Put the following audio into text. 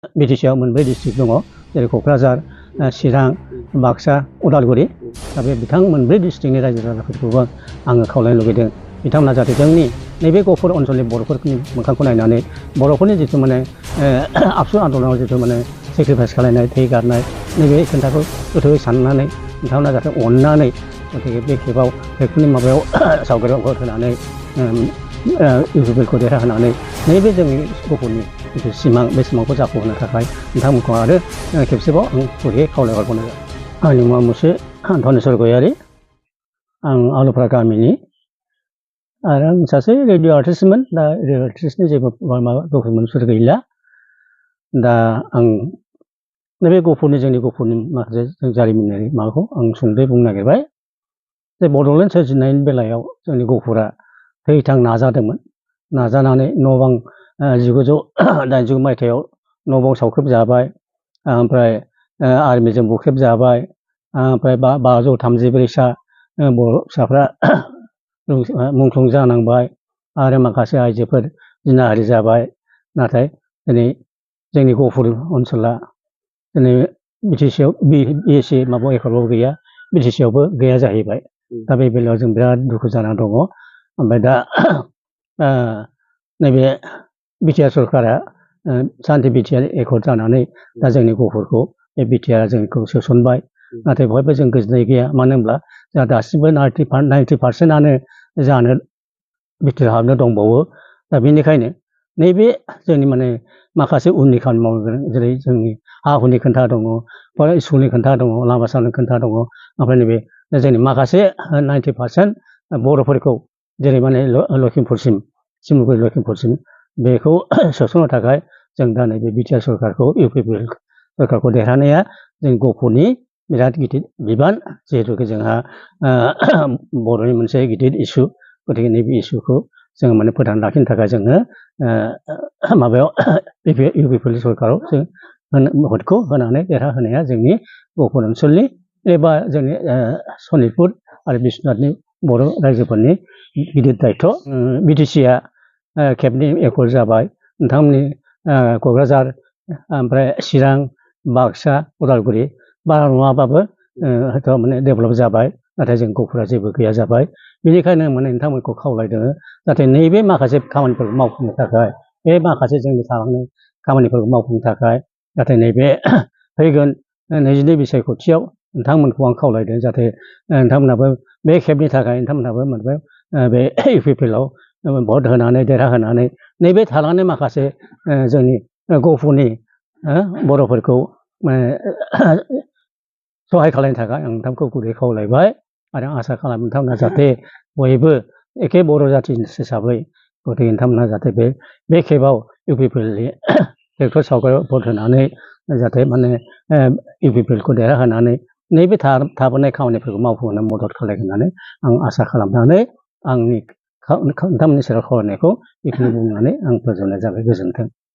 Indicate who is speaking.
Speaker 1: बिटिसिआव मोनब्रै डिस्ट्रिक्ट दङ जेरै क'क्राझार चिरां बाक्सा उदालगुरि दा बे बिथां मोनब्रै डिस्ट्रिक्टनि रायजो राजाफोरखौबो आङो खावलायनो लुगैदों बिथांमोना जाहाथे जोंनि नैबे गहपुर ओनसोलनि बर'फोरनि मोखांखौ नायनानै बर'फोरनि जिथु माने आबसु आन्दलनाव जिथु माने सेक्रिफाइस खालामनाय थै गारनाय नैबे खोथाखौ गोथौयै साननानै बिथांमोना जाहाथे अननानै गतिके बे खेबाव बेफोरनि माबायाव सावगारियाव भट होनानै इउपिपिएलखौ देरहाहोनानै नैबे जोंनि गहपुरनि जिथु सिमां बे सिमांखौ जाफुंहोनो थाखाय बिथांमोनखौ आरो खेबसेबाव आं गुरैयै खावलायहरबावनाय जाबाय। आंनि मुङा मुसे धनेस्वर गयारि आं आलुफ्रा गामिनि आरो आं सासे रेडिअ आर्टिस्टमोन दा रेडिअ आर्टिस्टनि जेबो माबा डकुमेन्टसफोर गैला दा आं नैबे जोंनि गहपुरनि माखासे जारिमिनारि माबाखौ आं सुंद'यै बुंनो नागिरबाय जे बड'लेण्ड सोरजिनायनि बेलायाव जोंनि गहपुरा थैथां नाजादोंमोन नाजानानै न' बां 1989 मायथाइयाव न' बां सावख्रेबजाबाय ओमफ्राय आर्मिजों बुख्रेबजाबाय ओमफ्राय 534सा बर' फिसाफ्रा मुंख्लं जानांबाय आरो माखासे आइजोफोर जिनाहारि जाबाय नाथाय दिनै जोंनि गहपुर ओनसोला दिनै बिटिसिआव बिएसि माबा एख'लाव गैया बिटिसिआवबो गैया जाहैबाय दा बे बेलायाव जों बिराद दुखु जाना दङ ओमफ्राय दा नैबे बिटिआर सरकारा सान्थि बिटिआर एकर्ड जानानै दा जोंनि गहपुरखौ बे बिटिआरआ जोंखौ सोसनबाय नाथाय बहायबो जों गोजोननाय गैया मानो होनब्ला जोंहा दासिमबो 90%आनो जानो बिटिआर हाबनो दंबावो दा बेनिखायनो नैबे जोंनि माने माखासे उननि खामानि मावनो गोनां जेरै जोंनि हा हुनि खोथा दङ स्कुलनि खोथा दङ लामा सामानि खोथा दङ ओमफ्राय नैबे जोंनि माखासे 90% बर'फोरखौ जेरै माने लखिमपुरसिम सिमलुगुरि लखिमपुरसिम बेखौ सोसननो थाखाय जों दा नैबे बिटिआर सरकारखौ इउपिपिएल सरकारखौ देरहानाया जों गहपुरनि बिराद गिदिर बिबान जिहेतु जोंहा बर'नि मोनसे गिदिर इसु गतिके नैबे इसुखौ जोङो माने फोथांना लाखिनो थाखाय जोङो माबायाव इउपिपिएल सरकाराव जों भटखौ होनानै देरहाहोनाया जोंनि गहपुर ओनसोलनि एबा जोंनि सनितपुर आरो बिश्वनाथनि बर' रायजोफोरनि गिदिर दायथ' बिटिसिआ खेबनै एकर्ड जाबाय नोंथांमोननि क'क्राझार ओमफ्राय चिरां बाक्सा उदालगुरि बारा नङाबाबो हयथ' माने डेभेलप जाबाय नाथाय जों गहपुरा जेबो गैया जाबाय बेनिखायनो माने नोंथांमोनखौ खावलायदों जाहाथे नैबे माखासे खामानिफोरखौ मावफुंनो थाखाय बे माखासे जोंनि थालांनाय खामानिफोरखौ मावफुंनो थाखाय नाथाय नैबे फैगोन 22 बिसायख'थियाव नोंथांमोनखौ आं खावलायदों जाहाथे नोंथांमोनाबो बे खेबनि थाखाय नोंथांमोनाबो मोनबाय बे इउपिपिएलआव भट होनानै देरहाहोनानै नैबे थालांनाय माखासे जोंनि गहपुरनि बर'फोरखौ सहाय खालामनो थाखाय आं नोंथांखौ गुरै खावलायबाय आरो आं आसा खालामो नोंथांमोना जाहाथे बयबो एखे बर' जाथि हिसाबै गतिके नोंथांमोना जाहाथे बे खेबाव इउपिपिएलनि ट्रेक्टर सावगारियाव भट होनानै जाहाथे माने इउपिपिएलखौ देरहाहोनानै नैबे थाबोनाय खामानिफोरखौ मावफुंनो मदद खालामगोन होननानै आं आसा खालामनानै आंनि नोंथांमोननि सेराव खावलायनायखौ बेखौनो बुंनानै आं फोजोबनाय जाबाय गोजोन्थों।